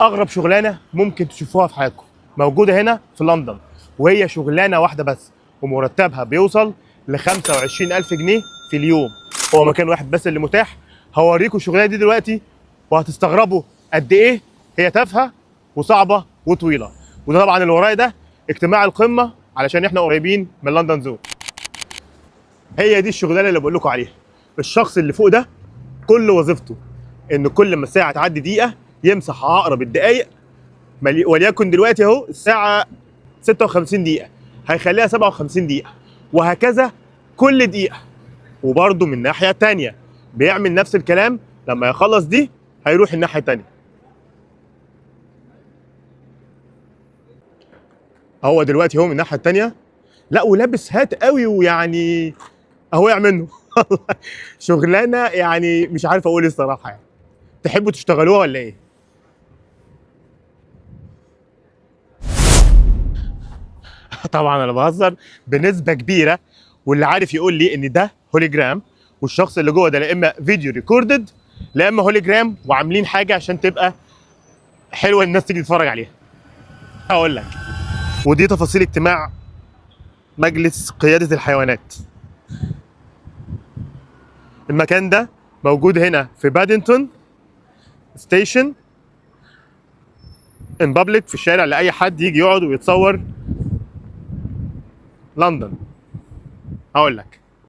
اغرب شغلانه ممكن تشوفوها في حياتكم موجوده هنا في لندن، وهي شغلانه واحده بس، ومرتبها بيوصل ل 25,000 جنيه في اليوم. هو مكان واحد بس اللي متاح. هوريكم الشغلانه دي دلوقتي وهتستغربوا قد ايه هي تافهه وصعبه وطويله. وده طبعا اللي ورايا ده اجتماع القمه علشان احنا قريبين من لندن زون. هي دي الشغلانه اللي بقول لكم عليها. الشخص اللي فوق ده كل وظيفته ان كل ما الساعه تعدي دقيقه يمسح عقرب الدقائق، وليكن دلوقتي اهو الساعه 56 دقيقه هيخليها 57 دقيقه، وهكذا كل دقيقه. وبرده من الناحيه الثانيه بيعمل نفس الكلام، لما يخلص دي هيروح الناحيه الثانيه. هو دلوقتي هو من الناحيه الثانيه، لا ولابس هات قوي ويعني اهو منه. شغلانه يعني مش عارف اقول ايه الصراحه. يعني تحبوا تشتغلوها ولا ايه؟ طبعا انا بهزر بنسبه كبيره، واللي عارف يقول لي ان ده هوليجرام، والشخص اللي جوه ده لا اما فيديو ريكوردد لا اما هوليجرام وعاملين حاجه عشان تبقى حلوه الناس تيجي تتفرج عليها. هقول لك. ودي تفاصيل اجتماع مجلس قياده الحيوانات. المكان ده موجود هنا في بادنتون ستيشن ان بابليك، في الشارع لاي حد يجي يقعد ويتصور لندن. هقول لك